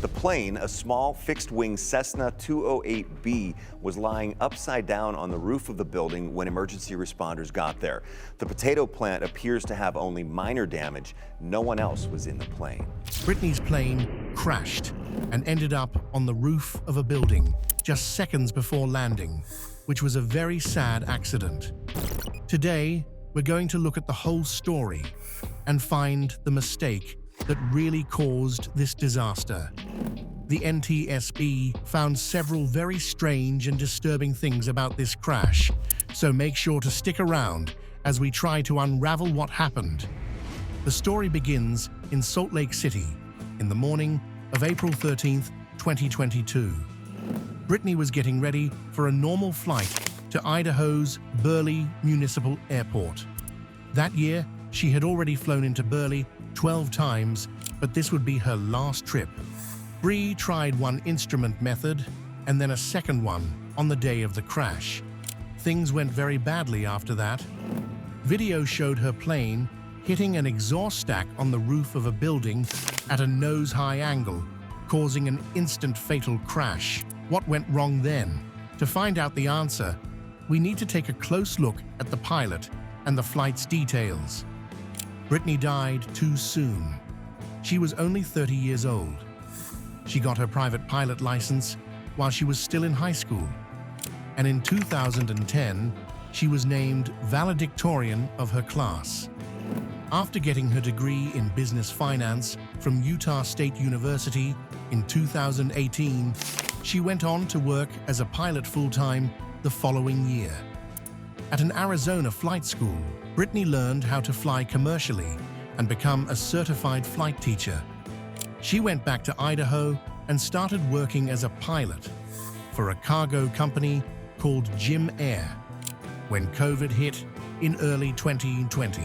The plane, a small fixed-wing Cessna 208B, was lying upside down on the roof of the building when emergency responders got there. The potato plant appears to have only minor damage. No one else was in the plane. Britney's plane crashed and ended up on the roof of a building just seconds before landing, which was a very sad accident. Today, we're going to look at the whole story and find the mistake that really caused this disaster. The NTSB found several very strange and disturbing things about this crash, so make sure to stick around as we try to unravel what happened. The story begins in Salt Lake City in the morning of April 13th, 2022. Britney was getting ready for a normal flight to Idaho's Burley Municipal Airport. That year, she had already flown into Burley 12 times, but this would be her last trip. Brie tried one instrument method and then a second one on the day of the crash. Things went very badly after that. Video showed her plane hitting an exhaust stack on the roof of a building at a nose-high angle, causing an instant fatal crash. What went wrong then? To find out the answer, we need to take a close look at the pilot and the flight's details. Britney died too soon. She was only 30 years old. She got her private pilot license while she was still in high school. And in 2010, she was named valedictorian of her class. After getting her degree in business finance from Utah State University in 2018, she went on to work as a pilot full-time the following year. At an Arizona flight school, Britney learned how to fly commercially and become a certified flight teacher. She went back to Idaho and started working as a pilot for a cargo company called Jim Air. When COVID hit in early 2020,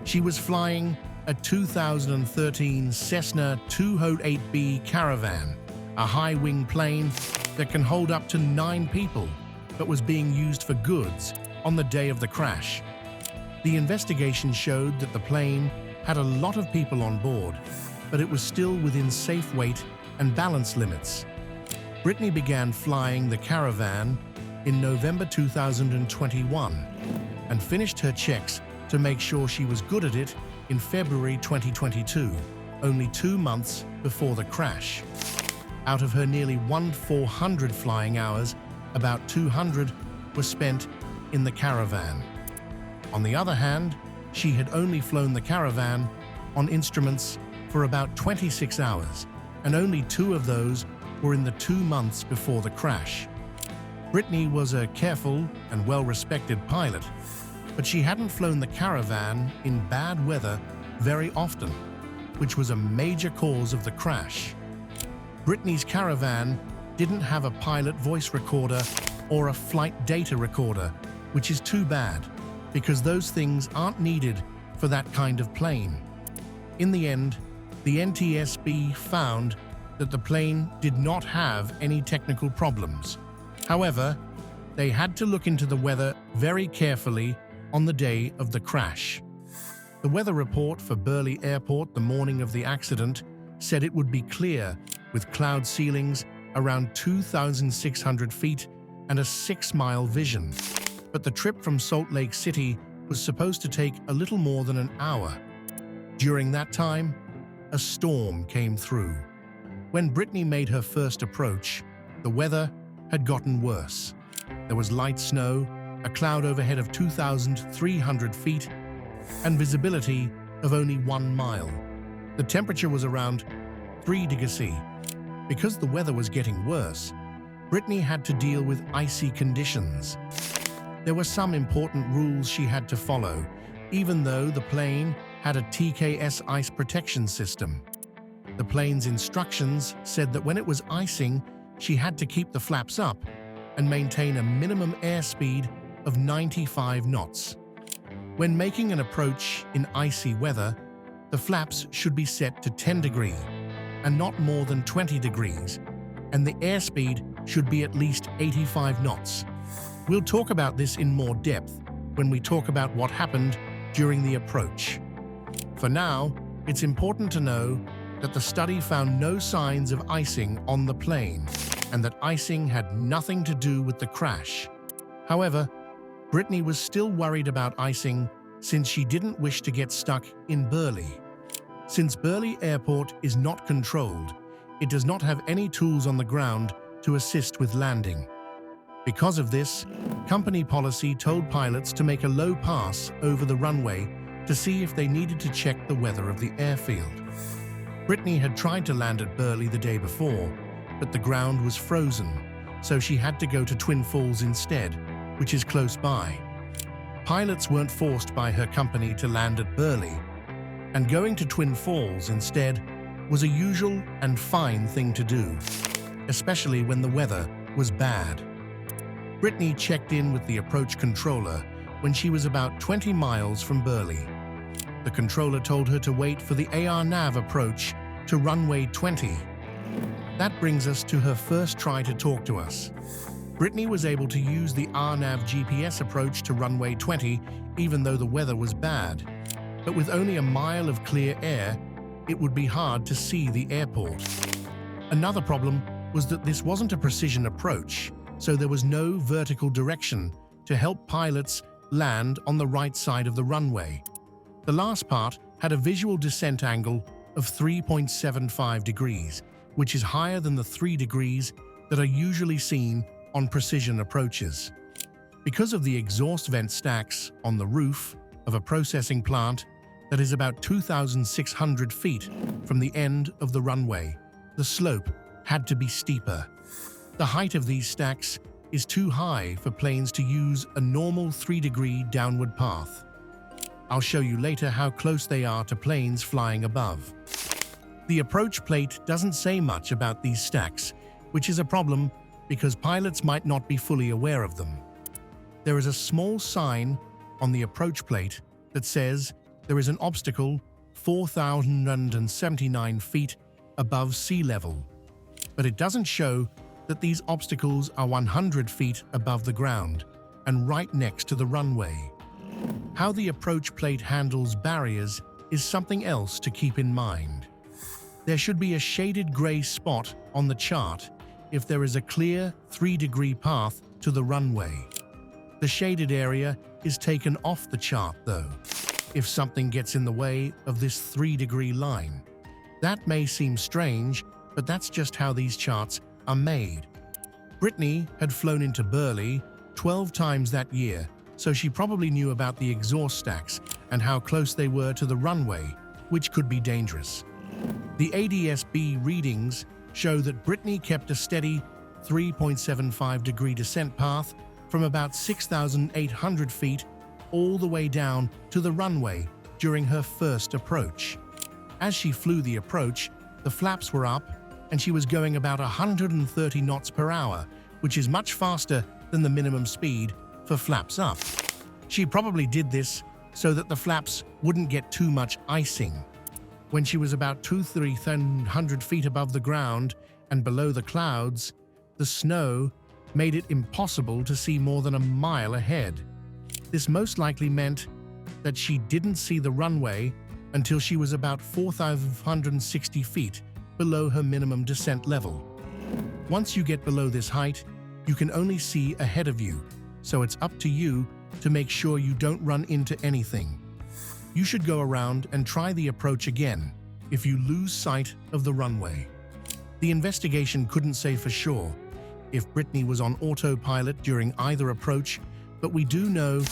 she was flying a 2013 Cessna 208B Caravan, a high-wing plane that can hold up to 9 people, but was being used for goods on the day of the crash. The investigation showed that the plane had a lot of people on board, but it was still within safe weight and balance limits. Britney began flying the Caravan in November 2021 and finished her checks to make sure she was good at it in February 2022, only 2 months before the crash. Out of her nearly 1,400 flying hours, about 200 were spent in the Caravan. On the other hand, she had only flown the Caravan on instruments for about 26 hours, and only 2 of those were in the 2 months before the crash. Britney was a careful and well-respected pilot, but she hadn't flown the Caravan in bad weather very often, which was a major cause of the crash. Britney's Caravan didn't have a pilot voice recorder or a flight data recorder, which is too bad, because those things aren't needed for that kind of plane. In the end, the NTSB found that the plane did not have any technical problems. However, they had to look into the weather very carefully on the day of the crash. The weather report for Burley Airport the morning of the accident said it would be clear with cloud ceilings around 2,600 feet and a 6-mile vision. But the trip from Salt Lake City was supposed to take a little more than an hour. During that time, a storm came through. When Britney made her first approach, the weather had gotten worse. There was light snow, a cloud overhead of 2,300 feet, and visibility of only 1 mile. The temperature was around 3 degrees C. Because the weather was getting worse, Britney had to deal with icy conditions. There were some important rules she had to follow, even though the plane had a TKS ice protection system. The plane's instructions said that when it was icing, she had to keep the flaps up and maintain a minimum airspeed of 95 knots. When making an approach in icy weather, the flaps should be set to 10 degrees and not more than 20 degrees, and the airspeed should be at least 85 knots. We'll talk about this in more depth when we talk about what happened during the approach. For now, it's important to know that the study found no signs of icing on the plane and that icing had nothing to do with the crash. However, Brittney was still worried about icing since she didn't wish to get stuck in Burley. Since Burley Airport is not controlled, it does not have any tools on the ground to assist with landing. Because of this, company policy told pilots to make a low pass over the runway to see if they needed to check the weather of the airfield. Brittney had tried to land at Burley the day before, but the ground was frozen, so she had to go to Twin Falls instead, which is close by. Pilots weren't forced by her company to land at Burley, and going to Twin Falls instead was a usual and fine thing to do, especially when the weather was bad. Brittney checked in with the approach controller when she was about 20 miles from Burley. The controller told her to wait for the ARNAV approach to runway 20. That brings us to her first try to talk to us. Brittney was able to use the RNAV GPS approach to runway 20 even though the weather was bad. But with only a mile of clear air, it would be hard to see the airport. Another problem was that this wasn't a precision approach, so there was no vertical direction to help pilots land on the right side of the runway. The last part had a visual descent angle of 3.75 degrees, which is higher than the 3 degrees that are usually seen on precision approaches. Because of the exhaust vent stacks on the roof of a processing plant that is about 2,600 feet from the end of the runway, the slope had to be steeper. The height of these stacks is too high for planes to use a normal 3-degree downward path. I'll show you later how close they are to planes flying above. The approach plate doesn't say much about these stacks, which is a problem because pilots might not be fully aware of them. There is a small sign on the approach plate that says there is an obstacle 4,079 feet above sea level, but it doesn't show that these obstacles are 100 feet above the ground and right next to the runway. How the approach plate handles barriers is something else to keep in mind. There should be a shaded gray spot on the chart if there is a clear 3-degree path to the runway. The shaded area is taken off the chart though, if something gets in the way of this 3-degree line. That may seem strange, but that's just how these charts are made. Brittney had flown into Burley 12 times that year, so she probably knew about the exhaust stacks and how close they were to the runway, which could be dangerous. The NTSB readings show that Brittney kept a steady 3.75-degree descent path from about 6,800 feet all the way down to the runway during her first approach. As she flew the approach, the flaps were up and she was going about 130 knots per hour, which is much faster than the minimum speed for flaps up. She probably did this so that the flaps wouldn't get too much icing. When she was about 200-300 feet above the ground and below the clouds, the snow made it impossible to see more than a mile ahead. This most likely meant that she didn't see the runway until she was about 4,560 feet below her minimum descent level. Once you get below this height, you can only see ahead of you, so it's up to you to make sure you don't run into anything. You should go around and try the approach again if you lose sight of the runway. The investigation couldn't say for sure if Brittney was on autopilot during either approach, but we do know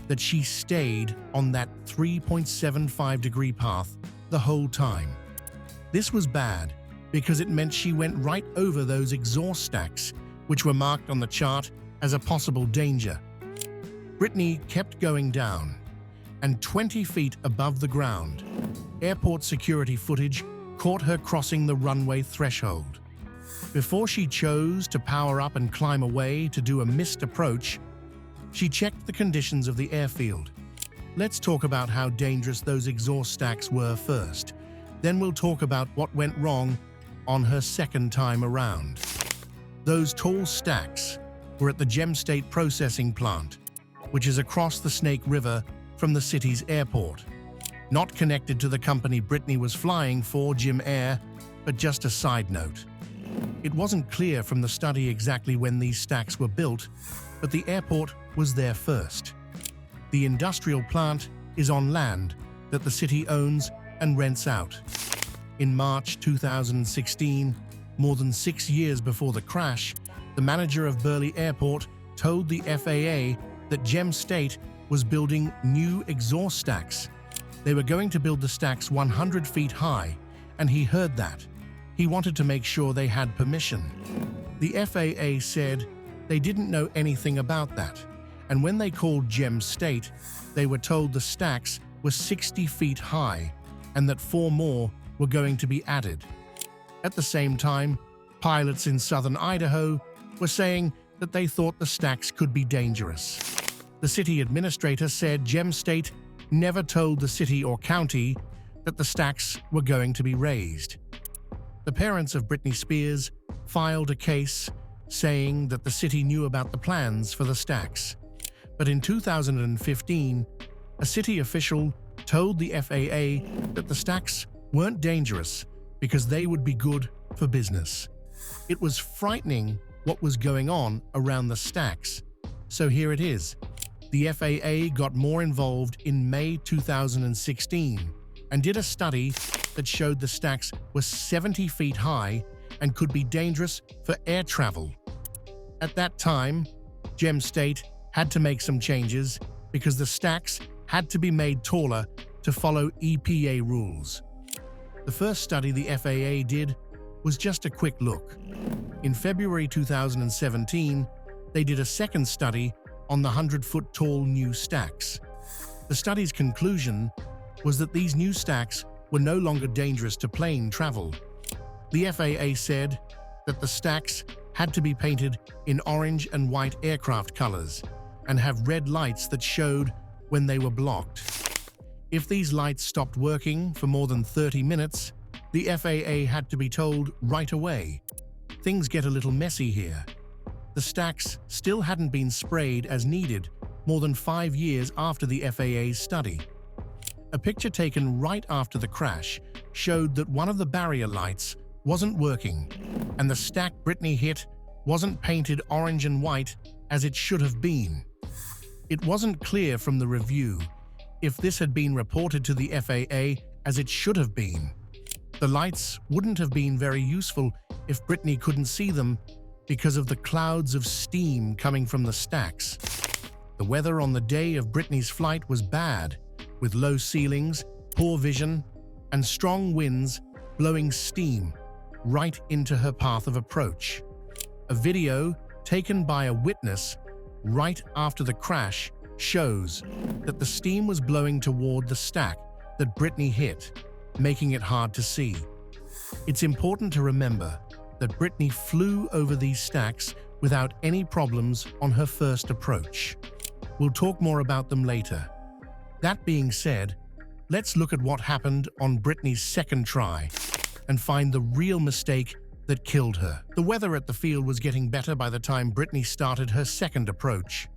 that she stayed on that 3.75-degree path the whole time. This was bad because it meant she went right over those exhaust stacks, which were marked on the chart as a possible danger. Brittney kept going down, and 20 feet above the ground, airport security footage caught her crossing the runway threshold. Before she chose to power up and climb away to do a missed approach, she checked the conditions of the airfield. Let's talk about how dangerous those exhaust stacks were first. Then we'll talk about what went wrong on her second time around. Those tall stacks were at the Gem State Processing Plant, which is across the Snake River from the city's airport. not connected to the company Brittney was flying for, Jim Air, but just a side note. It wasn't clear from the study exactly when these stacks were built, but the airport was there first. The industrial plant is on land that the city owns and rents out. In March 2016, more than 6 years before the crash, the manager of Burley Airport told the FAA that Gem State was building new exhaust stacks. They were going to build the stacks 100 feet high, and he heard that. He wanted to make sure they had permission. The FAA said they didn't know anything about that, and when they called Gem State, they were told the stacks were 60 feet high and that 4 more were going to be added. At the same time, pilots in southern Idaho were saying that they thought the stacks could be dangerous. The city administrator said Gem State never told the city or county that the stacks were going to be raised. The parents of Britney Spears filed a case saying that the city knew about the plans for the stacks. But in 2015, a city official told the FAA that the stacks weren't dangerous because they would be good for business. It was frightening what was going on around the stacks. So here it is. The FAA got more involved in May 2016 and did a study that showed the stacks were 70 feet high and could be dangerous for air travel. At that time, Gem State had to make some changes because the stacks had to be made taller to follow EPA rules. The first study the FAA did was just a quick look. In February 2017, they did a second study on the 100-foot tall new stacks. The study's conclusion was that these new stacks were no longer dangerous to plane travel. The FAA said that the stacks had to be painted in orange and white aircraft colors and have red lights that showed when they were blocked. If these lights stopped working for more than 30 minutes, the FAA had to be told right away. Things get a little messy here. The stacks still hadn't been sprayed as needed more than 5 years after the FAA's study. A picture taken right after the crash showed that one of the barrier lights wasn't working, and the stack Britney hit wasn't painted orange and white as it should have been. It wasn't clear from the review if this had been reported to the FAA as it should have been. The lights wouldn't have been very useful if Britney couldn't see them because of the clouds of steam coming from the stacks. The weather on the day of Britney's flight was bad, with low ceilings, poor vision, and strong winds blowing steam right into her path of approach. A video taken by a witness right after the crash shows that the steam was blowing toward the stack that Britney hit, making it hard to see. It's important to remember that Britney flew over these stacks without any problems on her first approach. We'll talk more about them later. That being said, let's look at what happened on Britney's second try and find the real mistake that killed her. The weather at the field was getting better by the time Britney started her second approach.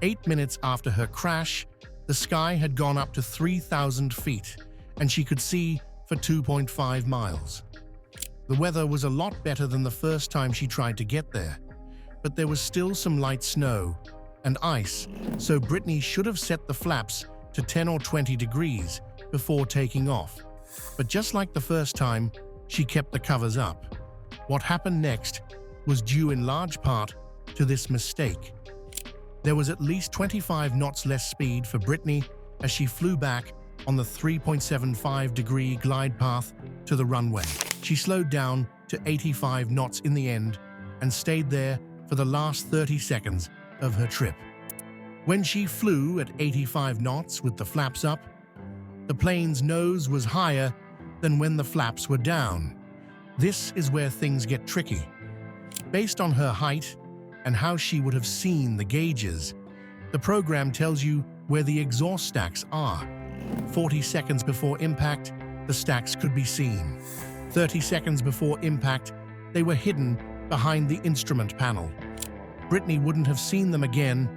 8 minutes after her crash, the sky had gone up to 3,000 feet, and she could see for 2.5 miles. The weather was a lot better than the first time she tried to get there, but there was still some light snow and ice, so Britney should have set the flaps to 10 or 20 degrees before taking off. But just like the first time, she kept the covers up. What happened next was due in large part to this mistake. There was at least 25 knots less speed for Britney as she flew back on the 3.75-degree glide path to the runway. She slowed down to 85 knots in the end and stayed there for the last 30 seconds of her trip. When she flew at 85 knots with the flaps up, the plane's nose was higher than when the flaps were down. This is where things get tricky. Based on her height and how she would have seen the gauges, the program tells you where the exhaust stacks are. 40 seconds before impact, the stacks could be seen. 30 seconds before impact, they were hidden behind the instrument panel. Britney wouldn't have seen them again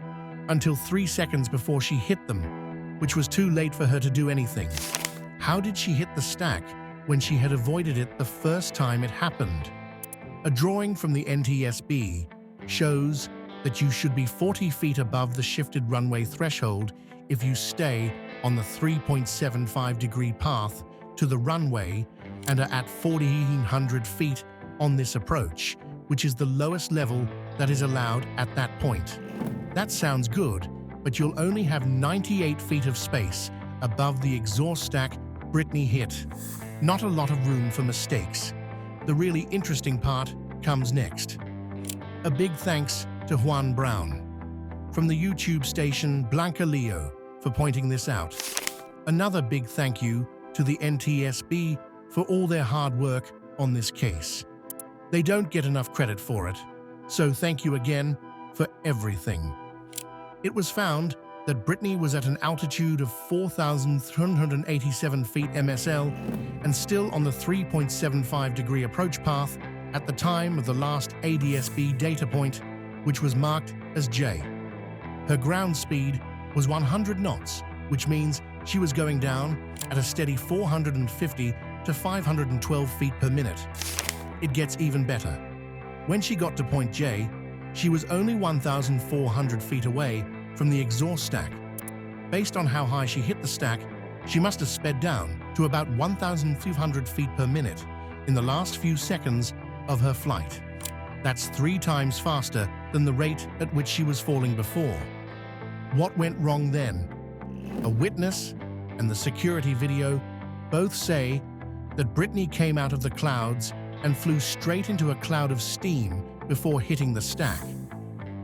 until 3 seconds before she hit them, which was too late for her to do anything. How did she hit the stack when she had avoided it the first time it happened? A drawing from the NTSB shows that you should be 40 feet above the shifted runway threshold if you stay on the 3.75-degree path to the runway and are at 1,400 feet on this approach, which is the lowest level that is allowed at that point. That sounds good, but you'll only have 98 feet of space above the exhaust stack Brittney hit. Not a lot of room for mistakes. The really interesting part comes next. A big thanks to Juan Brown from the YouTube station Blanca Leo for pointing this out. Another big thank you to the NTSB for all their hard work on this case. They don't get enough credit for it, so thank you again for everything. It was found that Brittney was at an altitude of 4,387 feet MSL and still on the 3.75-degree approach path at the time of the last ADSB data point, which was marked as J. Her ground speed was 100 knots, which means she was going down at a steady 450 to 512 feet per minute. It gets even better. When she got to point J, she was only 1,400 feet away from the exhaust stack. Based on how high she hit the stack, she must have sped down to about 1,500 feet per minute in the last few seconds of her flight. That's 3 times faster than the rate at which she was falling before. What went wrong then? A witness and the security video both say that Brittney came out of the clouds and flew straight into a cloud of steam before hitting the stack.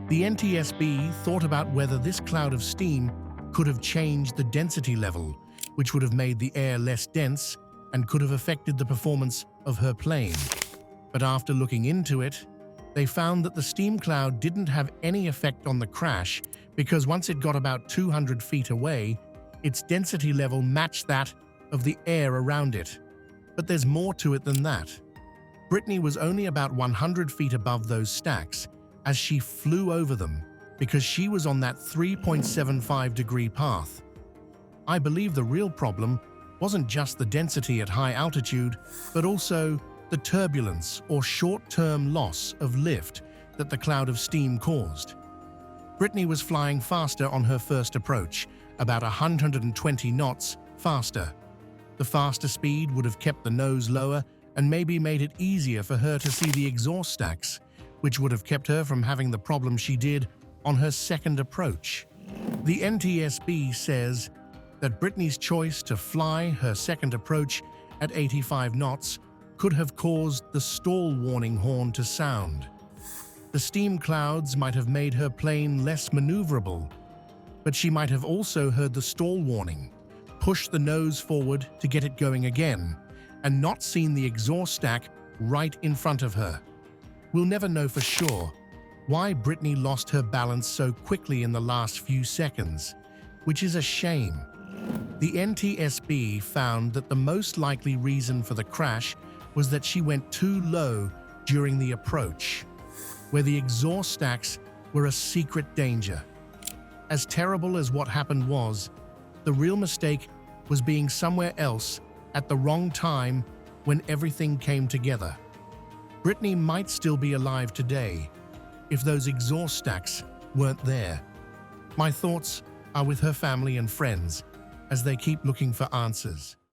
The NTSB thought about whether this cloud of steam could have changed the density level, which would have made the air less dense and could have affected the performance of her plane. But after looking into it, they found that the steam cloud didn't have any effect on the crash because once it got about 200 feet away, its density level matched that of the air around it. But there's more to it than that. Brittney was only about 100 feet above those stacks as she flew over them because she was on that 3.75-degree path. I believe the real problem wasn't just the density at high altitude, but also the turbulence or short-term loss of lift that the cloud of steam caused. Brittney was flying faster on her first approach, about 120 knots faster. The faster speed would have kept the nose lower and maybe made it easier for her to see the exhaust stacks, which would have kept her from having the problem she did on her second approach. The NTSB says that Brittney's choice to fly her second approach at 85 knots could have caused the stall warning horn to sound. The steam clouds might have made her plane less maneuverable, but she might have also heard the stall warning, pushed the nose forward to get it going again, and not seen the exhaust stack right in front of her. We'll never know for sure why Brittney lost her balance so quickly in the last few seconds, which is a shame. The NTSB found that the most likely reason for the crash was that she went too low during the approach, where the exhaust stacks were a secret danger. As terrible as what happened was, the real mistake was being somewhere else at the wrong time when everything came together. Brittney might still be alive today if those exhaust stacks weren't there. My thoughts are with her family and friends as they keep looking for answers.